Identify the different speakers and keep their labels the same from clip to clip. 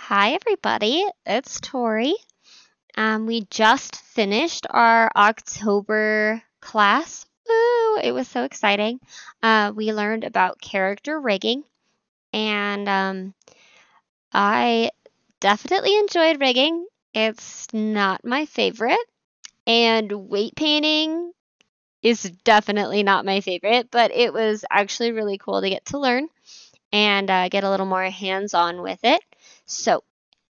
Speaker 1: Hi, everybody. It's Tori. We just finished our October class. Woo! It was so exciting. We learned about character rigging, and I definitely enjoyed rigging. It's not my favorite, and weight painting is definitely not my favorite, but it was actually really cool to get to learn and get a little more hands-on with it. So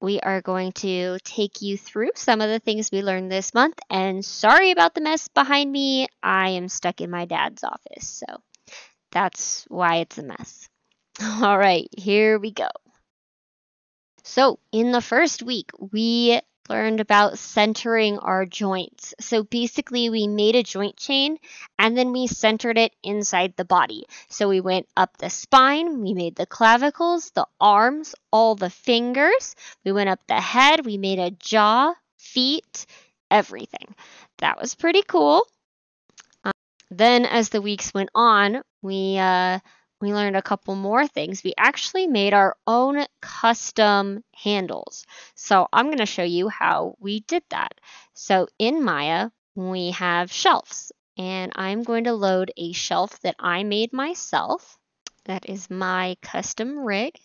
Speaker 1: we are going to take you through some of the things we learned this month. And sorry about the mess behind me. I am stuck in my dad's office, so that's why it's a mess. All right, here we go. So, in the first week, we learned about centering our joints. So, basically, we made a joint chain and then we centered it inside the body. So, we went up the spine, we made the clavicles, the arms, all the fingers. We went up the head, we made a jaw, feet, everything. That was pretty cool. Then, as the weeks went on, we learned a couple more things. We actually made our own custom handles. So I'm going to show you how we did that. So in Maya, we have shelves, and I'm going to load a shelf that I made myself. That is my custom rig.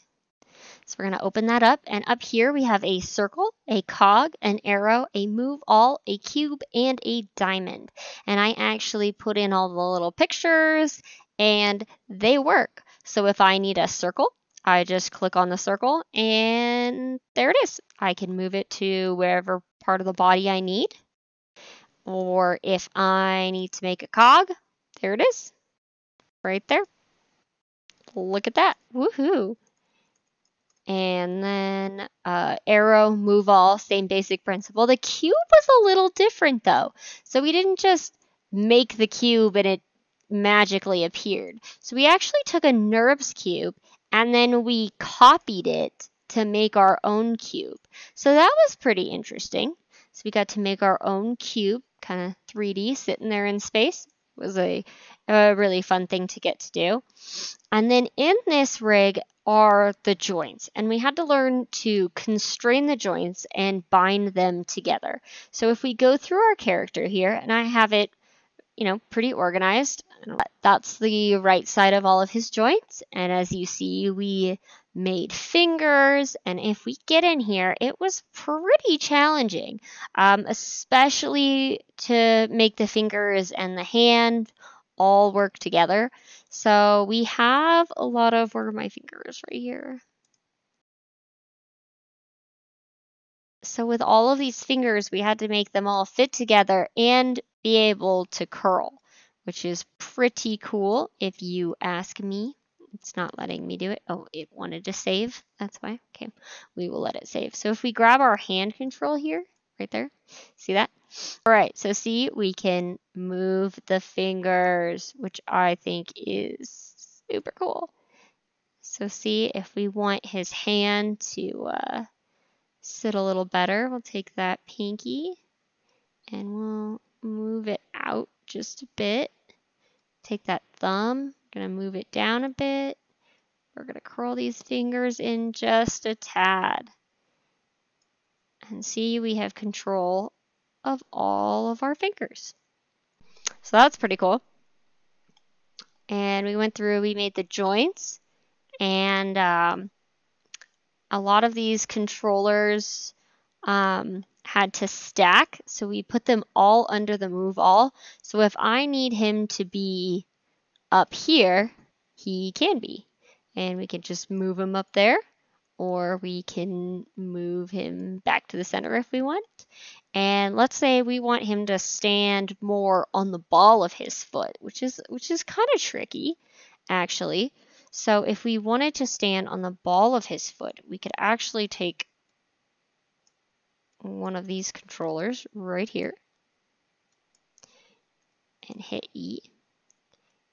Speaker 1: So we're going to open that up, and up here we have a circle, a cog, an arrow, a move all, a cube, and a diamond. And I actually put in all the little pictures, and they work. So if I need a circle, I just click on the circle, and there it is. I can move it to wherever part of the body I need. Or if I need to make a cog, there it is, right there. Look at that. Woohoo! And then arrow, move all, same basic principle. The cube was a little different though. So we didn't just make the cube and it magically appeared. So we actually took a NURBS cube and then we copied it to make our own cube. So that was pretty interesting. So we got to make our own cube, kind of 3D, sitting there in space. It was a really fun thing to get to do. And then in this rig are the joints, and we had to learn to constrain the joints and bind them together. So if we go through our character here, and I have it, pretty organized, that's the right side of all of his joints. And as you see, we made fingers, and if we get in here, it was pretty challenging, especially to make the fingers and the hand all work together. So we have a lot of, where are my fingers? Right here. So with all of these fingers, we had to make them all fit together and be able to curl, which is pretty cool if you ask me. It's not letting me do it. Oh, it wanted to save. That's why. Okay, we will let it save. So if we grab our hand control here, right there, see that? All right, so see, we can move the fingers, which I think is super cool. So see, if we want his hand to sit a little better, we'll take that pinky and we'll move it out just a bit. Take that thumb, gonna move it down a bit. We're gonna curl these fingers in just a tad. And see, we have control of all of our fingers. So that's pretty cool. And we went through, we made the joints, and a lot of these controllers had to stack, so we put them all under the move all. So if I need him to be up here, he can be. And we can just move him up there, or we can move him back to the center if we want. And let's say we want him to stand more on the ball of his foot, which is kind of tricky, actually. So if we wanted to stand on the ball of his foot, we could actually take one of these controllers right here and hit E.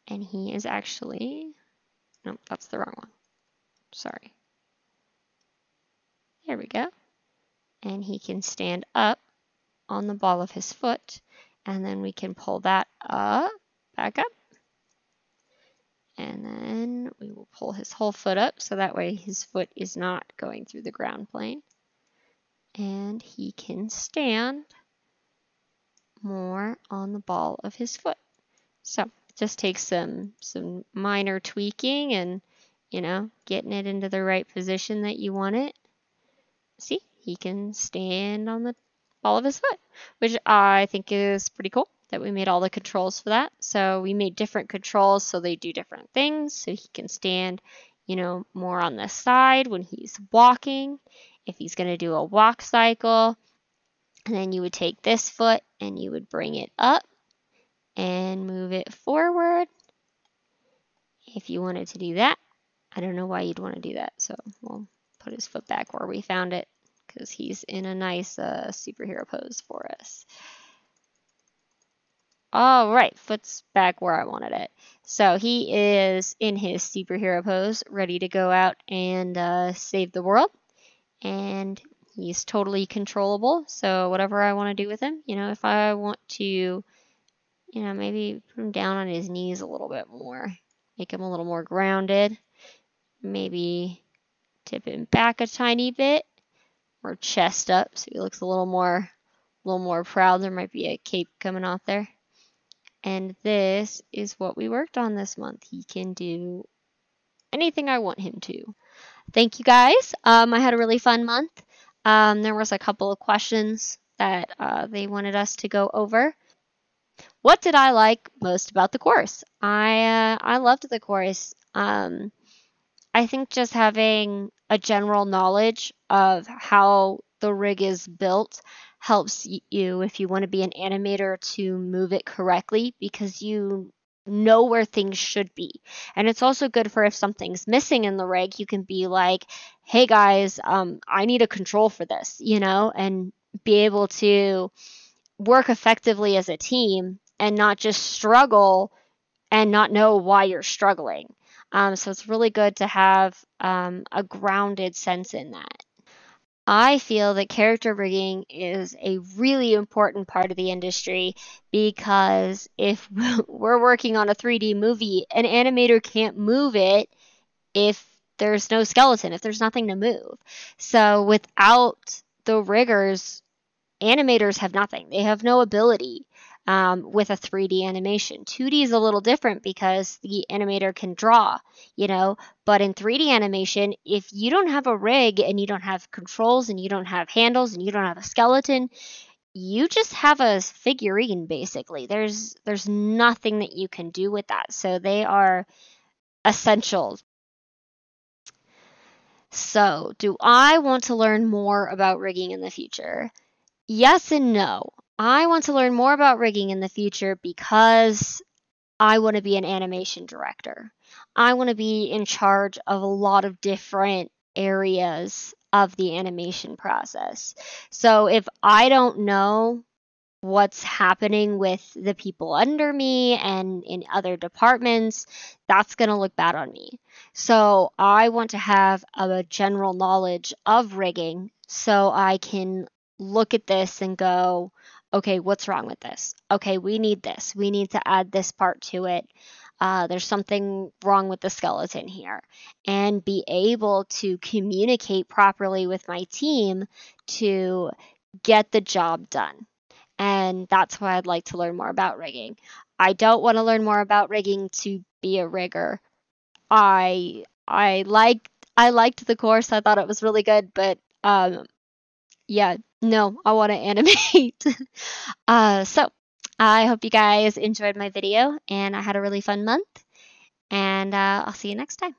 Speaker 1: And he is actually, no, that's the wrong one. Sorry. There we go. And he can stand up on the ball of his foot. And then we can pull that up, back up. And then we will pull his whole foot up so that way his foot is not going through the ground plane. And he can stand more on the ball of his foot. So it just takes some minor tweaking and, getting it into the right position that you want it. See, he can stand on the ball of his foot, which I think is pretty cool that we made all the controls for that. So we made different controls so they do different things. So he can stand, more on the side when he's walking. If he's going to do a walk cycle, and then you would take this foot and you would bring it up and move it forward. If you wanted to do that, I don't know why you'd want to do that. So we'll put his foot back where we found it because he's in a nice superhero pose for us. All right, foot's back where I wanted it. So he is in his superhero pose, ready to go out and save the world. And he's totally controllable. So whatever I want to do with him, if I want to, maybe put him down on his knees a little bit more, make him a little more grounded, maybe tip him back a tiny bit, or chest up so he looks a little more proud. There might be a cape coming off there. And this is what we worked on this month. He can do anything I want him to. Thank you guys. I had a really fun month. There was a couple of questions that they wanted us to go over. What did I like most about the course? I loved the course. I think just having a general knowledge of how the rig is built helps you, if you want to be an animator, to move it correctly because you know where things should be. And it's also good for if something's missing in the rig, you can be like, hey guys, I need a control for this, and be able to work effectively as a team and not just struggle and not know why you're struggling. So it's really good to have a grounded sense in that. I feel that character rigging is a really important part of the industry because if we're working on a 3D movie, an animator can't move it if there's no skeleton, if there's nothing to move. So without the riggers, animators have nothing. They have no ability with a 3D animation. 2D is a little different because the animator can draw, but in 3D animation, if you don't have a rig and you don't have controls and you don't have handles and you don't have a skeleton, you just have a figurine basically. There's nothing that you can do with that. So they are essential. So, do I want to learn more about rigging in the future? Yes and no. I want to learn more about rigging in the future because I want to be an animation director. I want to be in charge of a lot of different areas of the animation process. So if I don't know what's happening with the people under me and in other departments, that's going to look bad on me. So I want to have a general knowledge of rigging so I can look at this and go, okay, what's wrong with this? Okay, we need this. We need to add this part to it. There's something wrong with the skeleton here. And be able to communicate properly with my team to get the job done. And that's why I'd like to learn more about rigging. I don't want to learn more about rigging to be a rigger. I liked the course. I thought it was really good, but yeah, no, I want to animate. So I hope you guys enjoyed my video and I had a really fun month, and I'll see you next time.